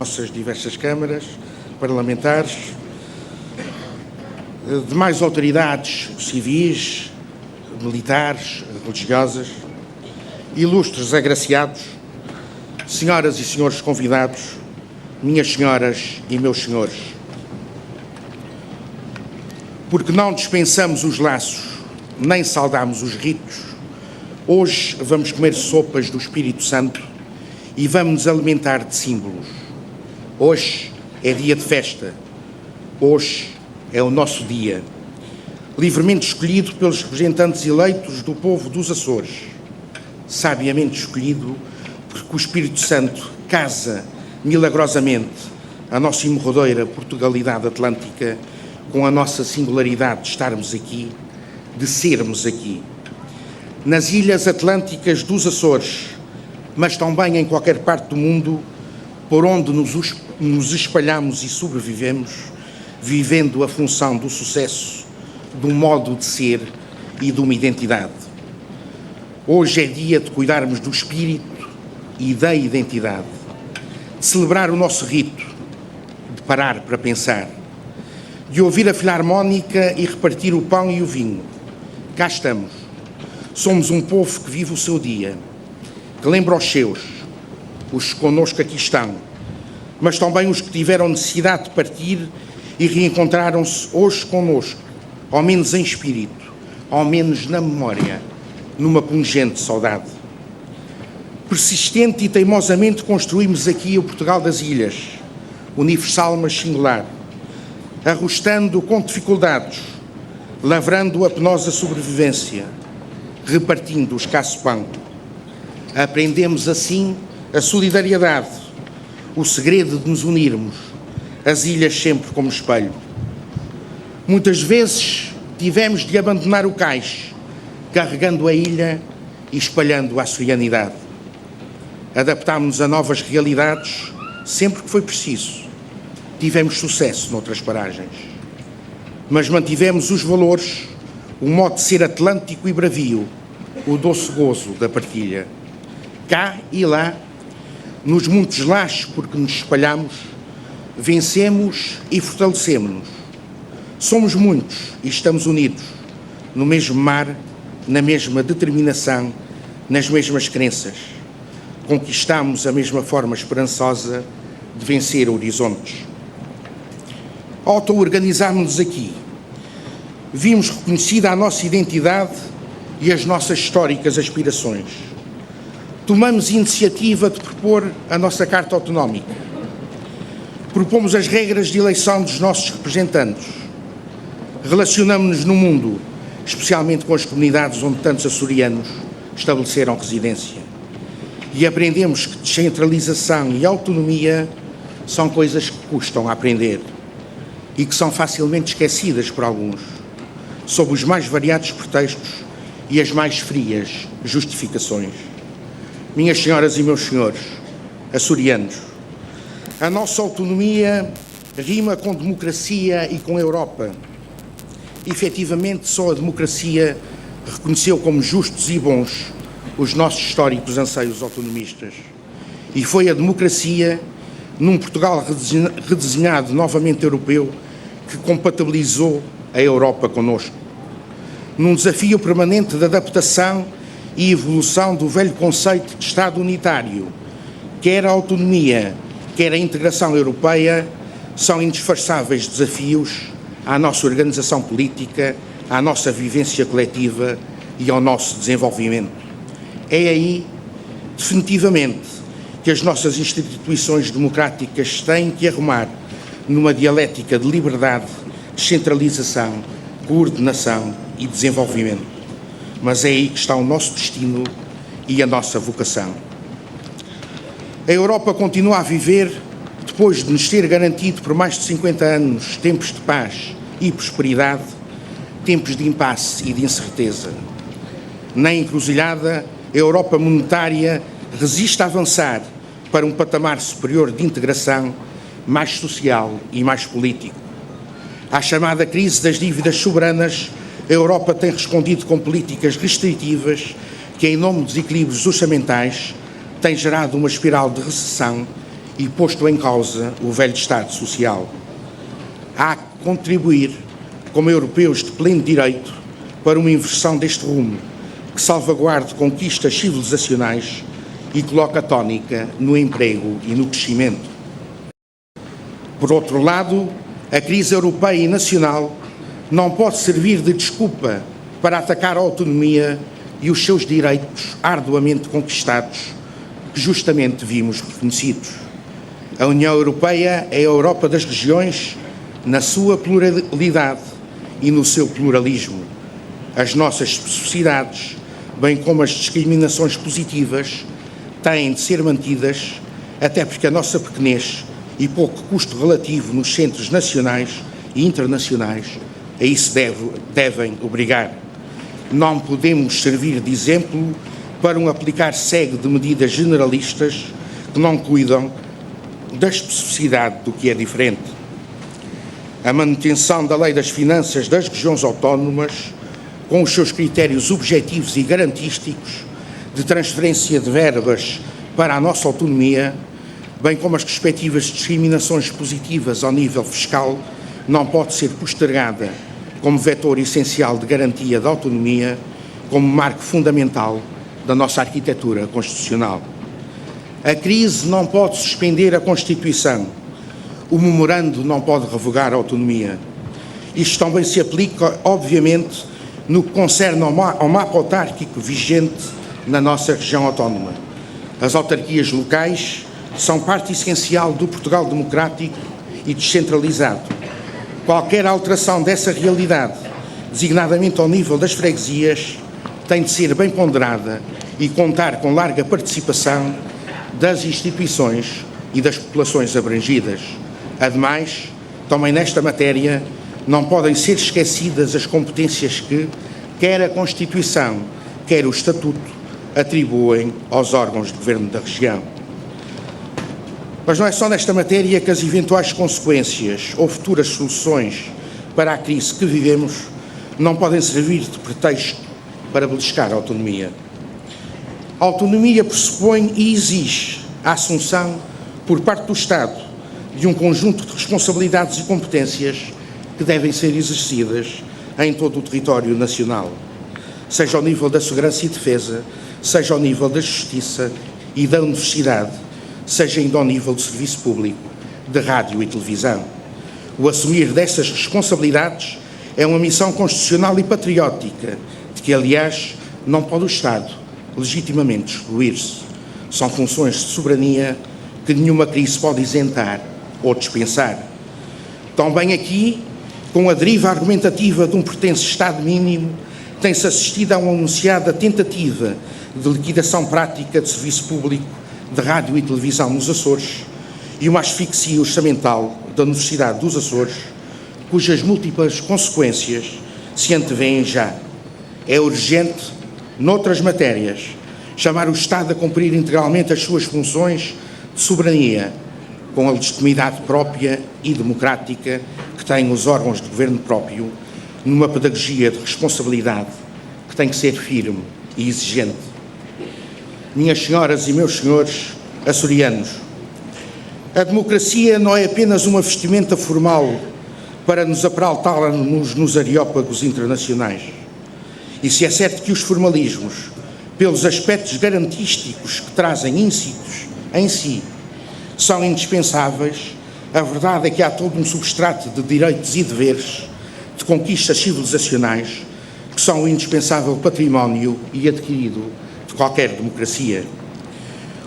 nossas diversas câmaras parlamentares, demais autoridades civis, militares, religiosas, ilustres agraciados, senhoras e senhores convidados, minhas senhoras e meus senhores. Porque não dispensamos os laços, nem saudamos os ritos, hoje vamos comer sopas do Espírito Santo e vamos nos alimentar de símbolos. Hoje é dia de festa, hoje é o nosso dia, livremente escolhido pelos representantes eleitos do povo dos Açores, sabiamente escolhido porque o Espírito Santo casa milagrosamente a nossa imorredoira Portugalidade Atlântica com a nossa singularidade de estarmos aqui, de sermos aqui. Nas ilhas atlânticas dos Açores, mas também em qualquer parte do mundo, por onde nos espalhamos e sobrevivemos, vivendo a função do sucesso, de um modo de ser e de uma identidade. Hoje é dia de cuidarmos do espírito e da identidade, de celebrar o nosso rito, de parar para pensar, de ouvir a filarmónica e repartir o pão e o vinho. Cá estamos. Somos um povo que vive o seu dia, que lembra os seus, os que connosco aqui estão, mas também os que tiveram necessidade de partir e reencontraram-se hoje connosco, ao menos em espírito, ao menos na memória, numa pungente saudade. Persistente e teimosamente construímos aqui o Portugal das Ilhas, universal mas singular, arrostando com dificuldades, lavrando a penosa sobrevivência, repartindo o escasso pão. Aprendemos assim a solidariedade, o segredo de nos unirmos, as ilhas sempre como espelho. Muitas vezes tivemos de abandonar o cais, carregando a ilha e espalhando a açorianidade. Adaptámos-nos a novas realidades sempre que foi preciso. Tivemos sucesso noutras paragens. Mas mantivemos os valores, o modo de ser atlântico e bravio, o doce gozo da partilha. Cá e lá, nos muitos lares porque nos espalhamos, vencemos e fortalecemos-nos. Somos muitos e estamos unidos, no mesmo mar, na mesma determinação, nas mesmas crenças. Conquistamos a mesma forma esperançosa de vencer horizontes. Auto-organizámos-nos aqui. Vimos reconhecida a nossa identidade e as nossas históricas aspirações. Tomamos iniciativa de propor a nossa Carta Autonómica. Propomos as regras de eleição dos nossos representantes. Relacionamos-nos no mundo, especialmente com as comunidades onde tantos açorianos estabeleceram residência. E aprendemos que descentralização e autonomia são coisas que custam a aprender e que são facilmente esquecidas por alguns, sob os mais variados pretextos e as mais frias justificações. Minhas senhoras e meus senhores, açorianos, a nossa autonomia rima com democracia e com Europa. Efetivamente, só a democracia reconheceu como justos e bons os nossos históricos anseios autonomistas. E foi a democracia, num Portugal redesenhado novamente europeu, que compatibilizou a Europa connosco. Num desafio permanente de adaptação e evolução do velho conceito de Estado unitário, quer a autonomia, quer a integração europeia, são indisfarçáveis desafios à nossa organização política, à nossa vivência coletiva e ao nosso desenvolvimento. É aí, definitivamente, que as nossas instituições democráticas têm que arrumar numa dialética de liberdade, descentralização, coordenação e desenvolvimento. Mas é aí que está o nosso destino e a nossa vocação. A Europa continua a viver, depois de nos ter garantido por mais de 50 anos tempos de paz e prosperidade, tempos de impasse e de incerteza. Na encruzilhada, a Europa monetária resiste a avançar para um patamar superior de integração, mais social e mais político. À chamada crise das dívidas soberanas, a Europa tem respondido com políticas restritivas que, em nome dos equilíbrios orçamentais, tem gerado uma espiral de recessão e posto em causa o velho Estado Social. Há que contribuir, como europeus de pleno direito, para uma inversão deste rumo, que salvaguarde conquistas civilizacionais e coloque a tónica no emprego e no crescimento. Por outro lado, a crise europeia e nacional não pode servir de desculpa para atacar a autonomia e os seus direitos arduamente conquistados, que justamente vimos reconhecidos. A União Europeia é a Europa das regiões na sua pluralidade e no seu pluralismo. As nossas especificidades, bem como as discriminações positivas, têm de ser mantidas, até porque a nossa pequenez e pouco custo relativo nos centros nacionais e internacionais a isso devem obrigar. Não podemos servir de exemplo para um aplicar cego de medidas generalistas que não cuidam da especificidade do que é diferente. A manutenção da Lei das Finanças das regiões autónomas, com os seus critérios objetivos e garantísticos de transferência de verbas para a nossa autonomia, bem como as respectivas discriminações positivas ao nível fiscal, não pode ser postergada como vetor essencial de garantia da autonomia, como marco fundamental da nossa arquitetura constitucional. A crise não pode suspender a Constituição. O memorando não pode revogar a autonomia. Isto também se aplica, obviamente, no que concerne ao mapa autárquico vigente na nossa região autónoma. As autarquias locais são parte essencial do Portugal democrático e descentralizado. Qualquer alteração dessa realidade, designadamente ao nível das freguesias, tem de ser bem ponderada e contar com larga participação das instituições e das populações abrangidas. Ademais, também nesta matéria, não podem ser esquecidas as competências que, quer a Constituição, quer o Estatuto, atribuem aos órgãos de governo da região. Mas não é só nesta matéria que as eventuais consequências ou futuras soluções para a crise que vivemos não podem servir de pretexto para beliscar a autonomia. A autonomia pressupõe e exige a assunção, por parte do Estado, de um conjunto de responsabilidades e competências que devem ser exercidas em todo o território nacional, seja ao nível da segurança e defesa, seja ao nível da justiça e da universidade, seja ainda ao nível do serviço público, de rádio e televisão. O assumir dessas responsabilidades é uma missão constitucional e patriótica, de que, aliás, não pode o Estado legitimamente excluir-se. São funções de soberania que nenhuma crise pode isentar ou dispensar. Também aqui, com a deriva argumentativa de um pretenso Estado mínimo, tem-se assistido a uma anunciada tentativa de liquidação prática de serviço público de rádio e televisão nos Açores e uma asfixia orçamental da Universidade dos Açores, cujas múltiplas consequências se antevêem já. É urgente, noutras matérias, chamar o Estado a cumprir integralmente as suas funções de soberania, com a legitimidade própria e democrática que têm os órgãos de governo próprio, numa pedagogia de responsabilidade que tem que ser firme e exigente. Minhas senhoras e meus senhores açorianos, a democracia não é apenas uma vestimenta formal para nos apraltarmos nos areópagos internacionais. E se é certo que os formalismos, pelos aspectos garantísticos que trazem íncitos em si, são indispensáveis, a verdade é que há todo um substrato de direitos e deveres, de conquistas civilizacionais, que são o indispensável património e adquirido de qualquer democracia.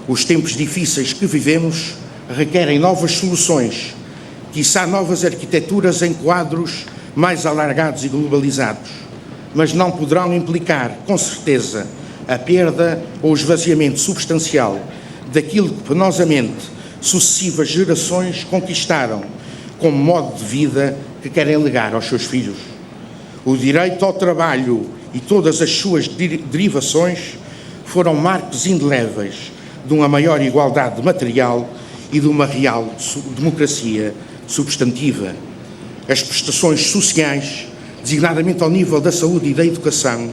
Os tempos difíceis que vivemos requerem novas soluções, quiçá novas arquiteturas em quadros mais alargados e globalizados, mas não poderão implicar, com certeza, a perda ou o esvaziamento substancial daquilo que penosamente sucessivas gerações conquistaram como modo de vida que querem legar aos seus filhos. O direito ao trabalho e todas as suas derivações foram marcos indeléveis de uma maior igualdade material e de uma real democracia substantiva. As prestações sociais, designadamente ao nível da saúde e da educação,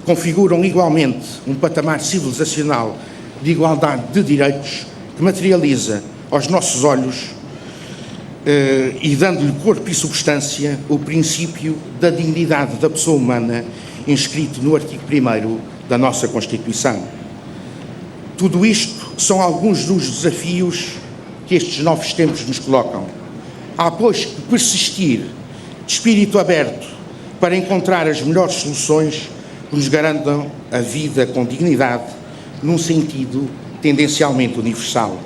configuram igualmente um patamar civilizacional de igualdade de direitos que materializa, aos nossos olhos e dando-lhe corpo e substância o princípio da dignidade da pessoa humana inscrito no artigo 1º da nossa Constituição. Tudo isto são alguns dos desafios que estes novos tempos nos colocam. Há, pois, que persistir de espírito aberto para encontrar as melhores soluções que nos garantam a vida com dignidade num sentido tendencialmente universal.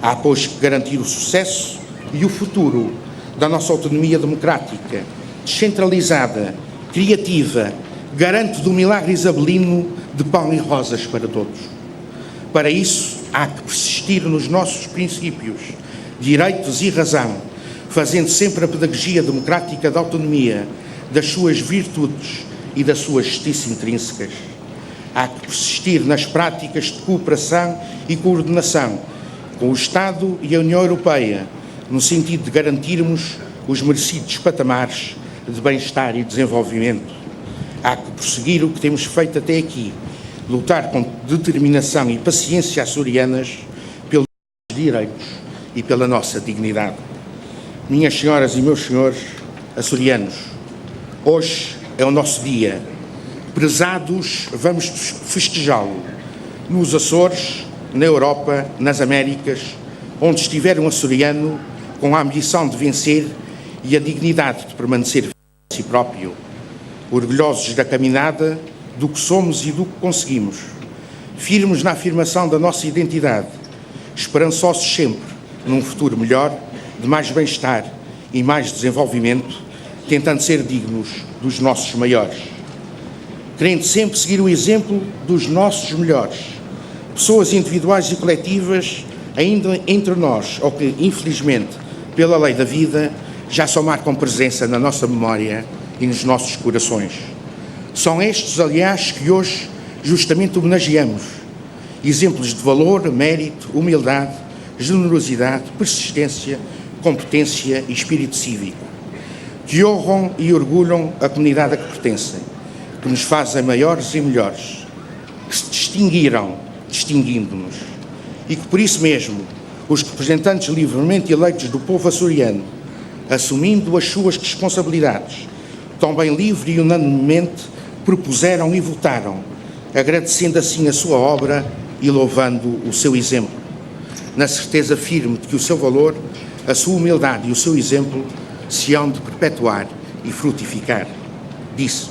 Há, pois, que garantir o sucesso e o futuro da nossa autonomia democrática, descentralizada, criativa, garante do milagre isabelino de pão e rosas para todos. Para isso, há que persistir nos nossos princípios, direitos e razão, fazendo sempre a pedagogia democrática da autonomia, das suas virtudes e da sua justiça intrínsecas. Há que persistir nas práticas de cooperação e coordenação com o Estado e a União Europeia, no sentido de garantirmos os merecidos patamares de bem-estar e desenvolvimento. Há que prosseguir o que temos feito até aqui, lutar com determinação e paciência açorianas pelos direitos e pela nossa dignidade. Minhas senhoras e meus senhores açorianos, hoje é o nosso dia. Prezados, vamos festejá-lo nos Açores, na Europa, nas Américas, onde estiver um açoriano com a ambição de vencer e a dignidade de permanecer fiel a si próprio, orgulhosos da caminhada, do que somos e do que conseguimos, firmes na afirmação da nossa identidade, esperançosos sempre num futuro melhor, de mais bem-estar e mais desenvolvimento, tentando ser dignos dos nossos maiores, querendo sempre seguir o exemplo dos nossos melhores, pessoas individuais e coletivas, ainda entre nós, ou que, infelizmente, pela lei da vida, já só marcam presença na nossa memória e nos nossos corações. São estes, aliás, que hoje justamente homenageamos. Exemplos de valor, mérito, humildade, generosidade, persistência, competência e espírito cívico, que honram e orgulham a comunidade a que pertencem, que nos fazem maiores e melhores, que se distinguiram, distinguindo-nos, e que por isso mesmo os representantes livremente eleitos do povo açoriano, assumindo as suas responsabilidades, tão bem livre e unanimemente propuseram e votaram, agradecendo assim a sua obra e louvando o seu exemplo, na certeza firme de que o seu valor, a sua humildade e o seu exemplo se hão de perpetuar e frutificar. Disse: